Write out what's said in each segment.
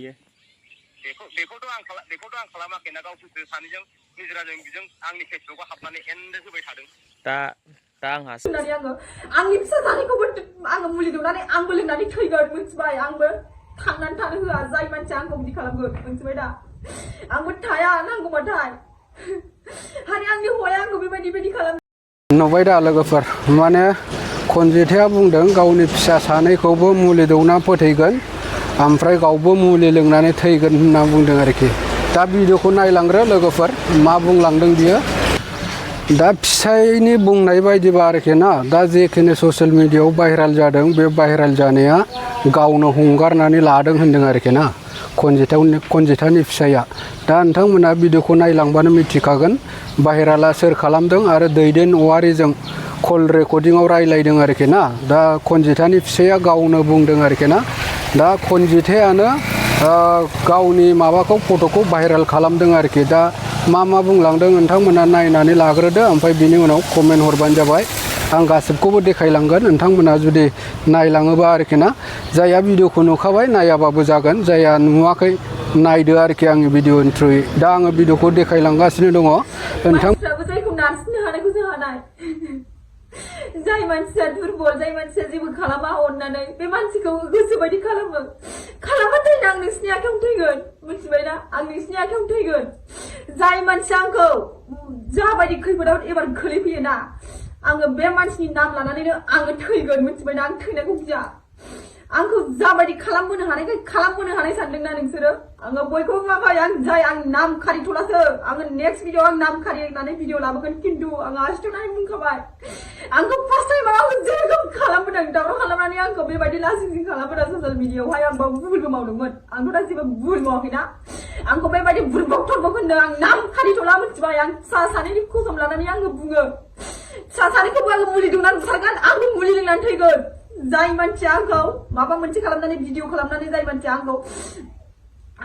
बियो बेखौथ' आं खालामाखैना गावसोरसो सानैजों निजोराजों बिजों आंनि फेसबुकआव हाबनानै एन्ड होबाय थादों दा आंहासो आंनि फिसा जानायखौबो आङो मुलि दौनानै आंबो लोंनानै थैगोन मिथिबाय आंबो थांनानै थानो होआ जाय मानसिया आंखौ बिदि खालामगोन मिथिबाय दा आंबो थाया नांगौबाथाय हारि आंनि हौवाया आंखौ बेबायदि खालाम नुबाय दा लोगोफोर माने खनजिथाया बुंदों गावनि फिसा सानैखौबो मुलि दौना फोथैगोन ओमफ्राय गावबो मुलि लोंनानै थैगोन होनना बुंदों आरोखि दा भिडिअखौ नायलांग्रो लोगोफोर मा बुंलांदों बियो दा फिसायनि बुंनाय बायदिबा आरोखि ना दा जेखिनि ससियेल मिडियायाव भाइराल जादों बे भाइराल जानाया गावनो हंगारनानै लादों होनदों आरोखि ना खनजिथानि फिसाया दा नोंथांमोना भिडिअखौ नायलांबानो मिथिखागोन भाइराला सोर खालामदों आरो दैदेन औवारिजों कल रेकर्डिंआव रायलायदों आरोखि ना दा खनजिथानि फिसाया गावनो बुंदों आरोखि ना दा खनजिथायानो गावनि माबाखौ फट'खौ भाइराल खालामदों आरोखि दा मा बुंलांदों नोंथांमोना नायनानै लाग्रोदो ओमफ्राय बिनि उनाव कमेन्ट हरबानो जाबाय आं गासिबखौबो देखायलांगोन नोंथांमोना जुदि नायलाङोबा आरोखि ना जायहा भिडिअखौ नुखाबाय नायाबाबो जागोन जायहा नुवाखै नायदो आरोखि आंनि भिडिअनि थ्रुयै दा आङो भिडिअखौ देखायलांगासिनो दङ नोंथां जायखौ नारसिननो हानायखौ जों हानाय जाय मानसिया दुरबल जाय मानसिया जेबो खालामा अननानै बे मानसिखौ गोसोबायदि खालामबाथाय आं नोंसिनि आखायाव थैगोन मिथिबायना आं नोंसिनि आखायाव थैगोन जाय मानसिया आंखौ जाबायदि खैफोदाव एबार खोलैफैयोना आङो बे मानसिनि नाम लानानैनो आङो थैगोन मिथिबायना आं थैनायखौ गिया आंखौ जाबायदि खालामबोनो हानाय सानदोंना नोंसोरो आङो बयखौबो माबाय आं नाम खारिथलासो आङो नेक्स्ट भिडिअ आं नाम खारिनानै भिडिअ लाबोगोन खिन्थु आङो आसिथनानै बुंखाबाय आंखौ फार्स्ट टाइम आं जेरखम खालामबोदों दावराव खालामनानै आंखौ बेबायदि लासिं खालामबोदों ससियेल मिडियायावहाय आं भुलबो मावदोंमोन आंथ' दा जेबो भुल मावाखैना आंखौ बेबायदि बुरबक थरबक होनदों आं नाम खारिथला मिथिबाय आं फिसा सानैनि कसम लानानै आङो बुङो फिसा सानैखौबो आङो मुलि दौनानै बुथारगोन आंबो मुलि लोंनानै थैगोन जाय मानसिया आंखौ माबा मोनसे खालामनानै भिडिअ खालामनानै जाय मानसिया आंखौ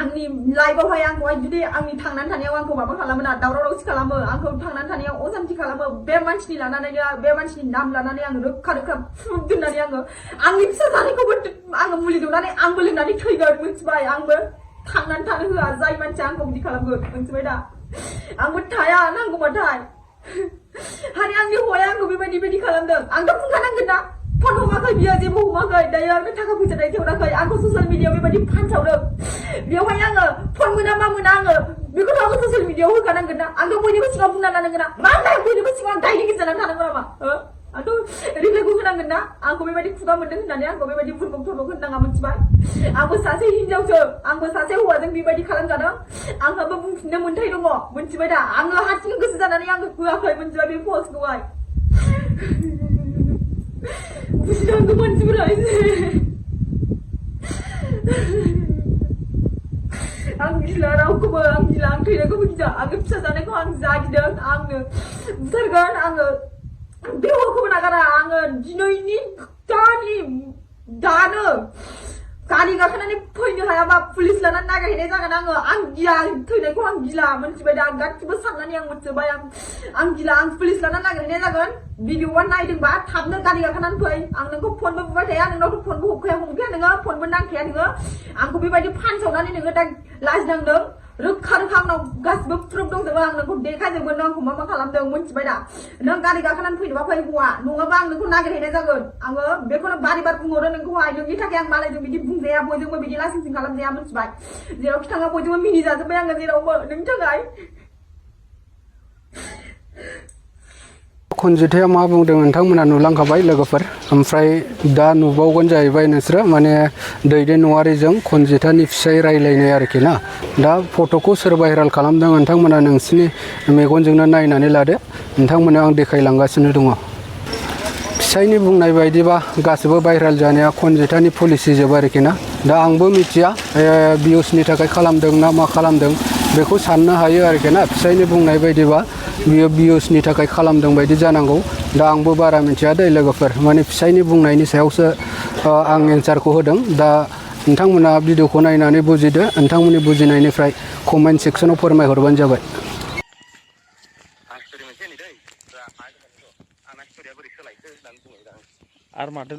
आंनि लाइफआवहाय आंखौहाय जुदि आंनि थांनानै थानायाव आंखौ माबा खालामो ना दावराव दावसि खालामो आंखौ थांनानै थानायाव असान्थि खालामो बे मानसिनि नाम लानानै आङो रोखा प्रुफ दोननानै आङो आंनि फिसा जानायखौबो आङो मुलि दौनानै आंबो लोंनानै थैगोन मिथिबाय आंबो थांनानै थानो होआ जाय मानसिया आंखौ बिदि खालामगोन मिथिबाय दा आंबो थाया नांगौबाथाय हारि आंनि हौवाया आंखौ बेबायदि खालामदों आंथ' बुंखानांगोन ना फन हमाखै बियो जेबो हमाखै दायो आंनो थाखा फैसा दैथायहराखै आंखौ ससियेल मिडियायाव बेबायदि फानसावदों बेवहाय आङो फन मोना मा मोना आङो बेखौथ' आङो ससियेल मिडियायाव होखानांगोन ना आंथ' बयनिबो सिगाङाव बुंना लानांगोन ना मा होननाय बयनिबो सिगाङाव दायनिगिरि जानानै थानांगौ नामा आंथ' रिप्लाइखौ होनांगोन ना आंखौ बेबायदि खुगा मोनदों होननानै आंखौ बेबायदि बुरबक थरबक होननाङा मिथिबाय आंबो सासे हिनजावसो आंबो सासे हौवाजों बेबायदि खालामजादों आंहाबो बुंफिननो मोन्थाय दङ मिथिबाय दा आङो हारसिं गोसो जानानै आङो होआखै मिथिबाय बे पस्टखौहाय बुजिनांगौ मानसिफोरा एसे आं गिला रावखौबो आं गिला आं थैनायखौबो गिया आङो फिसा जानायखौ आं जा गिदों आंनो बुथारगोन आङो बे हौवाखौबो नागारा आङो दिनैनि दानो गारि गाखोनानै फैनो हायाबा पुलिस लानानै नागिरहैनाय जागोन आं गिया थैनायखौ आं गिला मिथिबाय दा गासिबो साननानै आं मिथिबाय आं गिला आं पुलिस लानानै नागिरहैनाय जागोन भिडिअआ नायदोंबा थाबनो गारि गाखोनानै फै आं नोंखौ फनबो बुबाय थाया नोंनावथ' फनबो हमखाया नोङो फनबो नांखाया नोङो आंखौ बेबायदि फानसावनानै नोङो दा लाजिनांदों रोखा आंनाव गासिबो प्रुफ दंजोबो आं नोंखौ देखायजोबगोन आंखौ मा खालामदों मिथिबाय दा नों गारि गाखोनानै फैनोबा फै हौवा नङाबा आं नोंखौ नागिरहैनाय जागोन आङो बेखौनो बार बुंहरो नोंखौहाय नोंनि थाखाय आं मालायजों बिदि बुंजाया बयजोंबो बिदि लासिं खालामजाया मिथिबाय जेरावखि थाङा बयजोंबो मिनिजाजोब्बाय आङो जेरावबो नोंनि थाखाय खनजिथाया मा बुंदों नोंथांमोना नुलांखाबाय लोगोफोर ओमफ्राय दा नुबावगोन जाहैबाय नोंसोरो माने दैदेन औवारिजों खनजिथानि फिसाय रायलायनाय आरोखि ना दा फट'खौ सोर भाइराल खालामदों नोंथांमोना नोंसिनि मेगनजोंनो नायनानै लादो नोंथांमोना आं देखायलांगासिनो दङ फिसायनि बुंनाय बायदिबा गासिबो भाइराल जानाया खनजिथानि पलिसि जोब आरोखि ना दा आंबो मिथिया भिउसनि थाखाय खालामदों ना मा खालामदों बेखौ साननो हायो आरोखि ना फिसायनि बुंनाय बायदिबा बियो भिउसनि थाखाय खालामदों बायदि जानांगौ दा आंबो बारा मिथिया दै लोगोफोर माने फिसायनि बुंनायनि सायावसो आं एन्सारखौ होदों दा नोंथांमोना भिडिअखौ नायनानै बुजिदो नोंथांमोननि बुजिनायनिफ्राय कमेन्ट सेक्सनाव फोरमायहरबानो जाबाय आरो माथो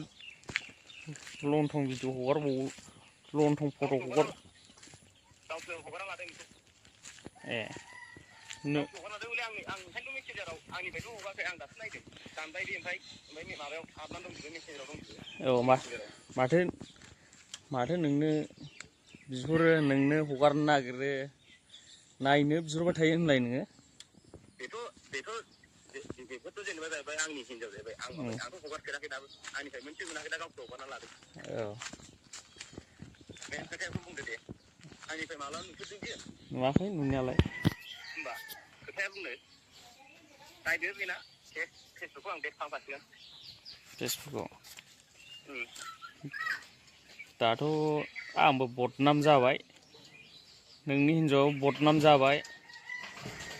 लंथं भिडिअ हगारबावो लंथं फट' हगार गावसो हगारना लादों बेखौ ए हगारना लादों बले आं ओंखायनोथ' मेसेन्जाराव आंनिफ्रायथ' हगाराखै आं दासो नायदों दानबाय बे ओमफ्राय माबायाव हाबनानै दंजोबो मेसेन्जाराव दंजोबो औ माथो नोंनो बिहरो नोंनो हगारनो नागिरो नायनो बिहरबाय थायो होनलाय नोङो बेफोरथ' जेनेबा जाहैबाय आंनि हिनजाव जाहैबाय आंथ' हगारफेराखै दाबो आंनिफ्राय मोनसे मोनाखै दा गावसो हगारना लादों औ बे खोथायाखौ बुंदो दे आंनिफ्राय माब्ला नुफेरदों बियो नुवाखै नुनायालाय होमबा खोथाया बुंनो नायदो बेना फेसबुकखौ आं डेट खालामखासिगोन फेसबुकआव दाथ' आंबो बदनाम जाबाय नोंनि हिनजावाबो बदनाम जाबाय